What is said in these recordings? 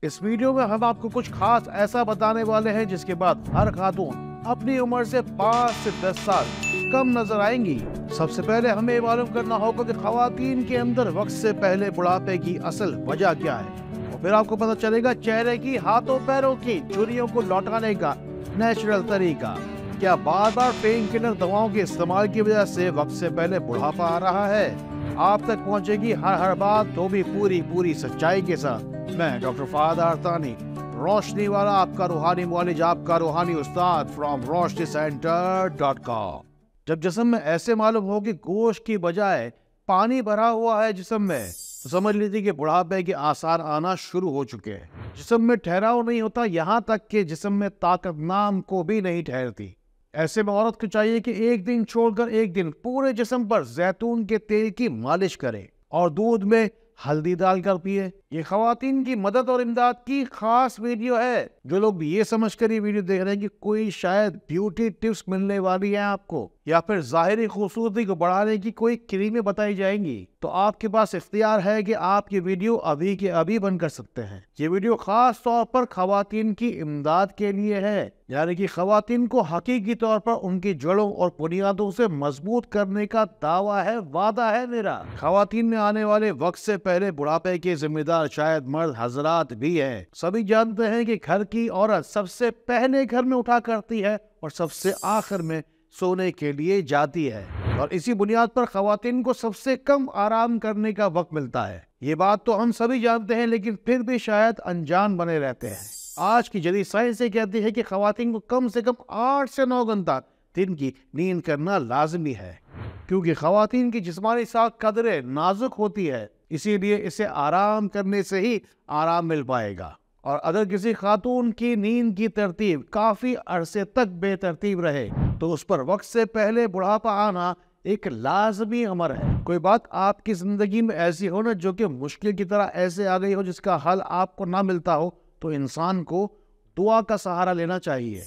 اس video میں ہم آپ کو کچھ خاص ایسا بتانے والے ہیں جس کے بعد ہر خاتون اپنی عمر سے 5 سے 10 سال کم نظر آئیں گی۔ سب سے پہلے ہمیں یہ معلوم کرنا ہوگا کہ خواتین کے اندر وقت سے پہلے بڑھاپے کی اصل وجہ کیا ہے، اور پھر آپ کو پتہ چلے گا چہرے کی، ہاتھوں پیروں کی جھریوں کو لوٹانے کا نیچرل طریقہ۔ کیا بار بار پین کلر دواؤں کے استعمال کی وجہ سے وقت سے پہلے بڑھاپا آ رہا ہے؟ آپ تک پہنچے گی ہر بات، تو بھی پوری سچائی کے ساتھ۔ میں ڈاکٹر فہد ارتانی، روشنی والا، آپ کا روحانی معالج، آپ کا روحانی استاد فرام roshnicenter.com۔ جب جسم میں ایسے معلوم ہو کہ گوشت کی بجائے پانی بھرا ہوا ہے جسم میں، تو سمجھ لیجیے کہ بڑھاپے کے آثار آنا شروع ہو چکے ہیں۔ جسم میں ٹھہراؤ نہیں ہوتا، یہاں تک کہ جسم میں طاقت نام کو بھی نہیں ٹھہرتی۔ ایسے میں عورت کو چاہیے کہ ایک دن چھوڑ کر ایک دن پورے جسم پر زیتون کے تیل کی مالش کرے اور دودھ میں ہلدی ڈال کر پیے۔ یہ خواتین کی مدد اور امداد کی خاص ویڈیو ہے۔ جو لوگ بھی یہ سمجھ کر یہ ویڈیو دیکھ رہے ہیں کہ کوئی شاید بیوٹی ٹپس ملنے والی ہیں آپ کو، یا پھر ظاہری خوبصورتی کو بڑھانے کی کوئی کریمیں بتائی جائیں گی، تو آپ کے پاس اختیار ہے کہ آپ یہ ویڈیو ابھی کے ابھی بند کر سکتے ہیں۔ یہ ویڈیو خاص طور پر خواتین کی امداد کے لیے ہے، یعنی کہ خواتین کو حقیقی طور پر ان کی جڑوں اور بنیادوں سے مضبوط کرنے کا دعویٰ ہے، وعدہ ہے میرا۔ خواتین میں آنے والے وقت سے پہلے بڑھاپے کے ذمہ دار شاید مرد حضرات بھی ہیں۔ سبھی جانتے ہیں کہ گھر کی عورت سب سے پہلے گھر میں اٹھا کرتی ہے اور سب سے آخر میں سونے کے لیے جاتی ہے، اور اسی بنیاد پر خواتین کو سب سے کم آرام کرنے کا وقت ملتا ہے۔ یہ بات تو ہم سبھی جانتے ہیں، لیکن پھر بھی شاید انجان بنے رہتے ہیں۔ آج کی جدید سائنس یہ کہتی ہے کہ خواتین کو کم سے کم 8 سے 9 گھنٹہ دن کی نیند کرنا لازمی ہے، کیونکہ خواتین کی جسمانی ساخت قدرے نازک ہوتی ہے، اسی لیے اسے آرام کرنے سے ہی آرام مل پائے گا۔ اور اگر کسی خاتون کی نیند کی ترتیب کافی عرصے تک بے ترتیب رہے تو اس پر وقت سے پہلے بڑھاپا آنا ایک لازمی امر ہے۔ کوئی بات آپ کی زندگی میں ایسی ہو نا جو کہ مشکل کی طرح ایسے آ گئی ہو جس کا حل آپ کو نہ ملتا ہو، تو انسان کو دعا کا سہارا لینا چاہیے۔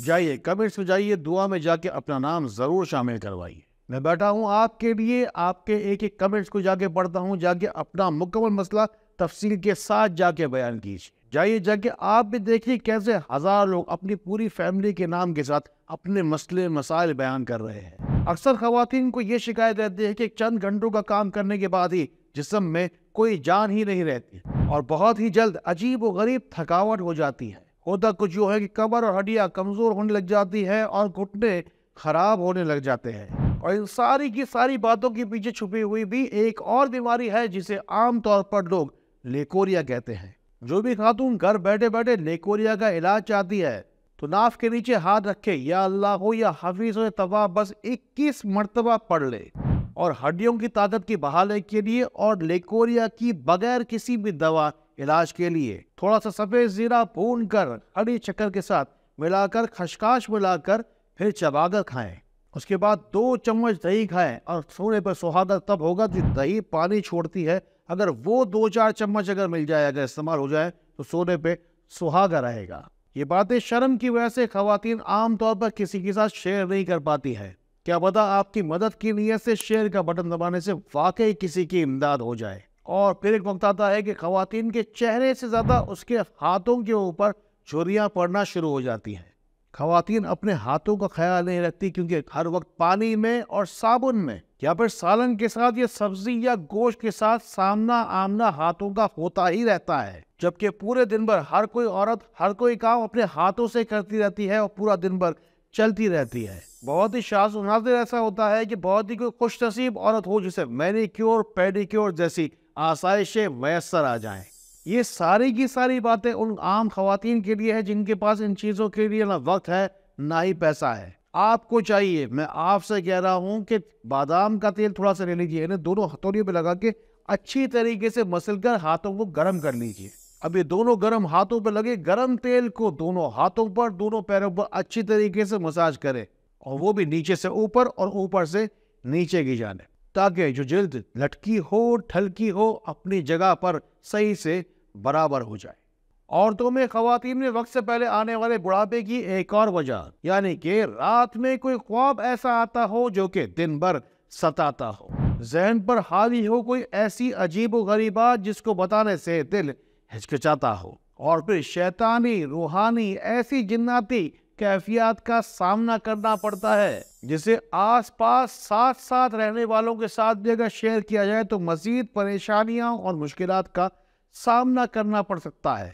جائیے کمنٹس میں جائیے، دعا میں جا کے اپنا نام ضرور شامل کروائیے۔ میں بیٹھا ہوں آپ کے لیے، آپ کے ایک ایک کمنٹس کو جا کے پڑھتا ہوں، جا کے اپنا مکمل مسئلہ تفصیل کے ساتھ جا کے بیان کیجیے۔ جائیے جا کے آپ بھی دیکھیے کیسے ہزار لوگ اپنی پوری فیملی کے نام کے ساتھ اپنے مسئلے مسائل بیان کر رہے ہیں۔ اکثر خواتین کو یہ شکایت رہتی ہے کہ چند گھنٹوں کا کام کرنے کے بعد ہی جسم میں کوئی جان ہی نہیں رہتی، اور بہت ہی جلد عجیب و غریب تھکاوٹ ہو جاتی ہے۔ ہوتا کچھ یوں ہے کہ کمر اور ہڈیاں کمزور ہونے لگ جاتی ہے اور گھٹنے خراب ہونے لگ جاتے ہیں۔ اور ان ساری کی ساری باتوں کے پیچھے چھپی ہوئی بھی ایک اور بیماری ہے جسے عام طور پر لوگ لیکوریا کہتے ہیں۔ جو بھی خاتون گھر بیٹھے بیٹھے لیکوریا کا علاج چاہتی ہے تو ناف کے نیچے ہاتھ رکھے یا اللہ ہو یا حفیظ ہو طواف بس 21 مرتبہ پڑھ لے، اور ہڈیوں کی طاقت کی بحالی کے لیے اور لیکوریا کی بغیر کسی بھی دوا علاج کے لیے تھوڑا سا سفید زیرہ بھون کر ہری شکر کے ساتھ ملا کر خشخاش ملا کر پھر چبا کر کھائیں۔ اس کے بعد 2 چمچ دہی کھائیں، اور سونے پر سہاگا تب ہوگا جب دہی پانی چھوڑتی ہے۔ اگر وہ 2-4 چمچ اگر مل جائے، اگر استعمال ہو جائے، تو سونے پہ سہاگا رہے گا۔ یہ باتیں شرم کی وجہ سے خواتین عام طور پر کسی کے ساتھ شیئر نہیں کر پاتی ہے۔ کیا پتا آپ کی مدد کی نیت سے شیئر کا بٹن دبانے سے واقعی کسی کی امداد ہو جائے۔ اور پھر ایک وقت آتا ہے کہ خواتین کے چہرے سے زیادہ اس کے ہاتھوں کے اوپر جھریاں پڑنا شروع ہو جاتی ہیں۔ خواتین اپنے ہاتھوں کا خیال نہیں رکھتی، کیونکہ ہر وقت پانی میں اور صابن میں یا پھر سالن کے ساتھ یا سبزی یا گوشت کے ساتھ سامنا آمنا ہاتھوں کا ہوتا ہی رہتا ہے، جبکہ پورے دن بھر ہر کوئی عورت ہر کوئی کام اپنے ہاتھوں سے کرتی رہتی ہے اور پورا دن بھر چلتی رہتی ہے۔ بہت ہی شاذ و نادر ایسا ہوتا ہے کہ بہت ہی کوئی خوش نصیب عورت ہو جسے مینیکیور پیڈیکیور جیسی آسائشیں میسر آ جائیں۔ یہ ساری کی ساری باتیں ان عام خواتین کے لیے ہے جن کے پاس ان چیزوں کے لیے نہ وقت ہے نہ ہی پیسہ ہے۔ آپ کو چاہیے، میں آپ سے کہہ رہا ہوں کہ بادام کا تیل تھوڑا سا لے لیجیے، انہیں دونوں ہتھوڑیوں پہ لگا کے اچھی طریقے سے مسل کر ہاتھوں کو گرم کر لیجیے۔ اب یہ دونوں گرم ہاتھوں پہ لگے گرم تیل کو دونوں ہاتھوں پر، دونوں پیروں پر اچھی طریقے سے مساج کرے، اور وہ بھی نیچے سے اوپر اور اوپر سے نیچے کی جانب، تاکہ جو جلد لٹکی ہو ٹھلکی ہو اپنی جگہ پر صحیح سے برابر ہو جائے۔ عورتوں میں خواتین میں وقت سے پہلے آنے والے بڑھاپے کی ایک اور وجہ، یعنی کہ رات میں کوئی خواب ایسا آتا ہو جو کہ دن بھر ستاتا ہو، ذہن پر حاوی ہو کوئی ایسی عجیب و غریب بات جس کو بتانے سے دل ہچکچاتا ہو، اور پھر شیطانی روحانی ایسی جناتی کیفیات کا سامنا کرنا پڑتا ہے جسے آس پاس ساتھ ساتھ رہنے والوں کے ساتھ بھی اگر شیئر کیا جائے تو مزید پریشانیاں اور مشکلات کا سامنا کرنا پڑ سکتا ہے۔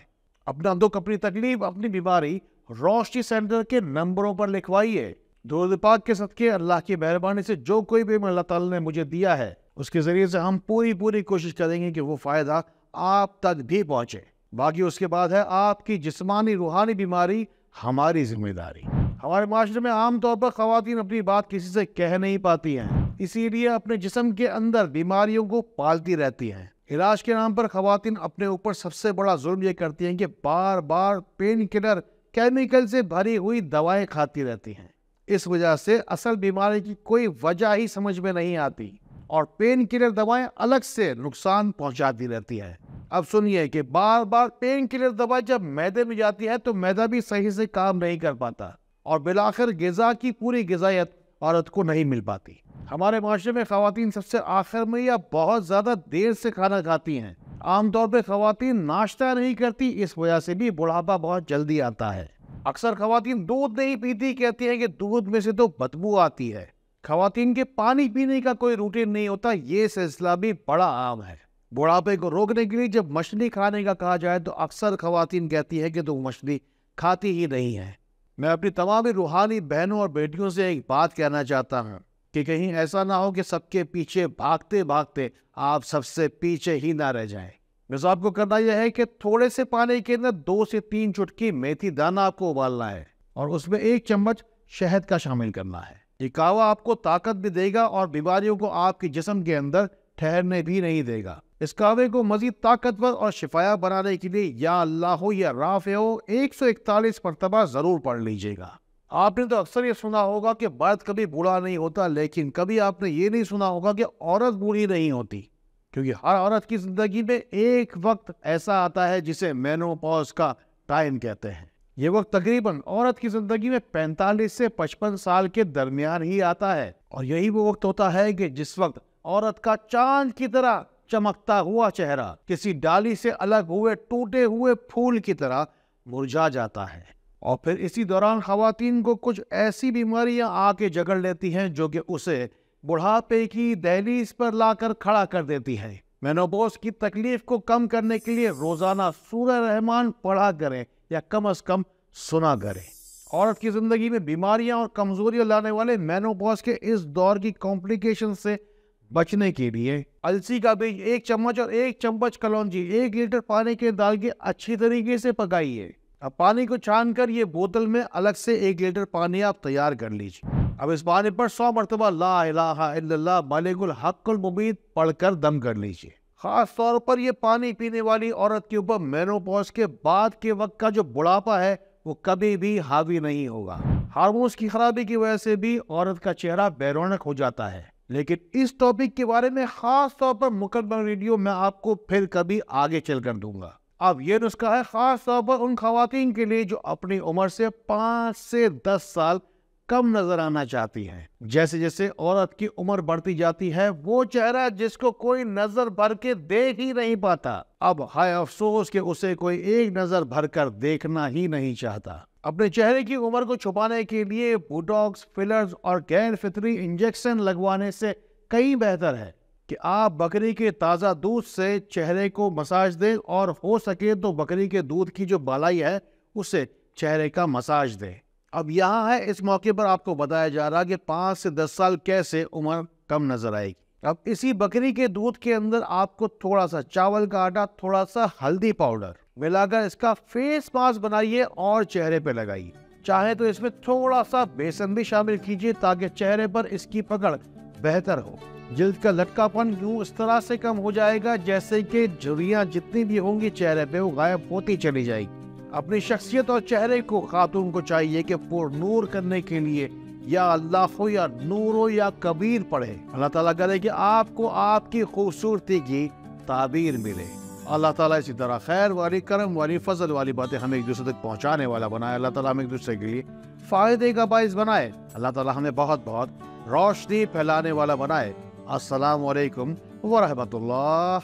اپنا دکھ، اپنی تکلیف، اپنی بیماری روشنی سینٹر کے نمبروں پر لکھوائیے۔ درود پاک کے صدقے اللہ کی مہربانی سے جو کوئی بھی اللہ تعالیٰ نے مجھے دیا ہے اس کے ذریعے سے ہم پوری کوشش کریں گے کہ وہ فائدہ آپ تک بھی پہنچے۔ باقی اس کے بعد ہے آپ کی جسمانی روحانی بیماری ہماری ذمہ داری۔ ہمارے معاشرے میں عام طور پر خواتین اپنی بات کسی سے کہہ نہیں پاتی ہیں، اسی لیے اپنے جسم کے اندر بیماریوں کو پالتی رہتی ہیں۔ علاج کے نام پر خواتین اپنے اوپر سب سے بڑا ظلم یہ کرتی ہیں کہ بار بار پین کلر، کیمیکل سے بھری ہوئی دوائیں کھاتی رہتی ہیں۔ اس وجہ سے اصل بیماری کی کوئی وجہ ہی سمجھ میں نہیں آتی اور پین کلر دوائیں الگ سے نقصان پہنچاتی رہتی ہیں۔ اب سنیے کہ بار بار پین کلر دوا جب معدے میں جاتی ہے تو معدہ بھی صحیح سے کام نہیں کر پاتا اور بالآخر غذا کی پوری غذائیت عورت کو نہیں مل پاتی۔ ہمارے معاشرے میں خواتین سب سے آخر میں یا بہت زیادہ دیر سے کھانا کھاتی ہیں۔ عام طور پہ خواتین ناشتہ نہیں کرتی، اس وجہ سے بھی بڑھاپا بہت جلدی آتا ہے۔ اکثر خواتین دودھ نہیں پیتی، کہتی ہیں کہ دودھ میں سے تو بدبو آتی ہے۔ خواتین کے پانی پینے کا کوئی روٹین نہیں ہوتا، یہ سلسلہ بھی بڑا عام ہے۔ بڑھاپے کو روکنے کے لیے جب مچھلی کھانے کا کہا جائے تو اکثر خواتین کہتی ہے کہ تو مچھلی کھاتی ہی نہیں ہے۔ میں اپنی تمام روحانی بہنوں اور بیٹیوں سے ایک بات کہنا چاہتا ہوں کہ کہیں ایسا نہ ہو کہ سب کے پیچھے بھاگتے بھاگتے آپ سب سے پیچھے ہی نہ رہ جائیں۔ بس آپ کو کرنا یہ ہے کہ تھوڑے سے پانی کے اندر 2 سے 3 چٹکی میتھی دانہ آپ کو ابالنا ہے اور اس میں 1 چمچ شہد کا شامل کرنا ہے۔ یہ قہوہ آپ کو طاقت بھی دے گا اور بیماریوں کو آپ کے جسم کے اندر ٹھہرنے بھی نہیں دے گا۔ اس قہوے کو مزید طاقتور اور شفایاب بنانے کے لیے یا اللہ ہو یا رافع ہو 141 مرتبہ ضرور پڑھ لیجئے گا۔ آپ نے تو اکثر یہ سنا ہوگا کہ مرد کبھی بوڑھا نہیں ہوتا، لیکن کبھی آپ نے یہ نہیں سنا ہوگا کہ عورت بوڑھی نہیں ہوتی، کیونکہ ہر عورت کی زندگی میں ایک وقت ایسا آتا ہے جسے مینوپاز کا ٹائم کہتے ہیں۔ یہ وقت تقریباً عورت کی زندگی میں 45 سے 55 سال کے درمیان ہی آتا ہے اور یہی وہ وقت ہوتا ہے کہ جس وقت عورت کا چاند کی طرح چمکتا ہوا چہرہ کسی ڈالی سے الگ ہوئے ٹوٹے ہوئے پھول کی طرح مرجھا جاتا ہے، اور پھر اسی دوران خواتین کو کچھ ایسی بیماریاں آ کے جگڑ لیتی ہیں جو کہ اسے بڑھاپے کی دہلیز پر لا کر کھڑا کر دیتی ہے۔ مینوپاز کی تکلیف کو کم کرنے کے لیے روزانہ سورہ رحمان پڑھا کریں یا کم از کم سنا کریں۔ عورت کی زندگی میں بیماریاں اور کمزوریاں لانے والے مینوپاز کے اس دور کی کمپلیکیشن سے بچنے کے لیے السی کا بیج 1 چمچ اور 1 چمچ کلونجی 1 لیٹر پانی کے ڈال کے اچھی طریقے سے پکائیے۔ اب پانی کو چھان کر یہ بوتل میں الگ سے 1 لیٹر پانی آپ تیار کر لیجیے۔ اب اس پانی پر 100 مرتبہ لا الہ الا اللہ ملک الحق المبین پڑھ کر دم کر لیجیے۔ خاص طور پر یہ پانی پینے والی عورت کے اوپر مینوپاز کے بعد کے وقت کا جو بڑھاپا ہے وہ کبھی بھی حاوی نہیں ہوگا۔ ہارمونز کی خرابی کی وجہ سے بھی عورت کا چہرہ بے رونق ہو جاتا ہے، لیکن اس ٹاپک کے بارے میں خاص طور پر مکمل ویڈیو میں آپ کو پھر کبھی آگے چل کر دوں گا۔ اب یہ نسخہ ہے خاص طور پر ان خواتین کے لیے جو اپنی عمر سے 5 سے 10 سال کم نظر آنا چاہتی ہیں۔ جیسے جیسے عورت کی عمر بڑھتی جاتی ہے وہ چہرہ جس کو کوئی نظر بھر کے دیکھ ہی نہیں پاتا، اب ہائے افسوس کہ اسے کوئی ایک نظر بھر کر دیکھنا ہی نہیں چاہتا۔ اپنے چہرے کی عمر کو چھپانے کے لیے بوٹاکس، فلرز اور غیر فطری انجیکشن لگوانے سے کہیں بہتر ہے کہ آپ بکری کے تازہ دودھ سے چہرے کو مساج دیں اور ہو سکے تو بکری کے دودھ کی جو بالائی ہے اسے چہرے کا مساج دیں۔ اب یہاں ہے اس موقع پر آپ کو بتایا جا رہا کہ 5 سے 10 سال کیسے عمر کم نظر آئے گی۔ اب اسی بکری کے دودھ کے اندر آپ کو تھوڑا سا چاول کا آٹا، تھوڑا سا ہلدی پاؤڈر ملا کر اس کا فیس ماسک بنائیے اور چہرے پہ لگائیے۔ چاہے تو اس میں تھوڑا سا بیسن بھی شامل کیجیے تاکہ چہرے پر اس کی پکڑ بہتر ہو۔ جلد کا لٹکا پن یوں اس طرح سے کم ہو جائے گا جیسے کہ جھریاں جتنی بھی ہوں گی چہرے پہ وہ غائب ہوتی چلی جائے گی۔ اپنی شخصیت اور چہرے کو خاتون کو چاہیے کہ پر نور کرنے کے لیے یا اللہ ہو یا نور ہو یا کبیر پڑھے۔ اللہ تعالیٰ کرے کہ آپ کو آپ کی خوبصورتی کی تعبیر ملے۔ اللہ تعالیٰ اسی طرح خیر والی، کرم والی، فضل والی باتیں ہمیں ایک دوسرے تک پہنچانے والا بنائے۔ اللہ تعالیٰ ہمیں ایک دوسرے کے لیے فائدے کا باعث بنائے۔ اللہ تعالیٰ ہمیں بہت بہت روشنی پھیلانے والا بنائے۔ السلام علیکم ورحمۃ اللہ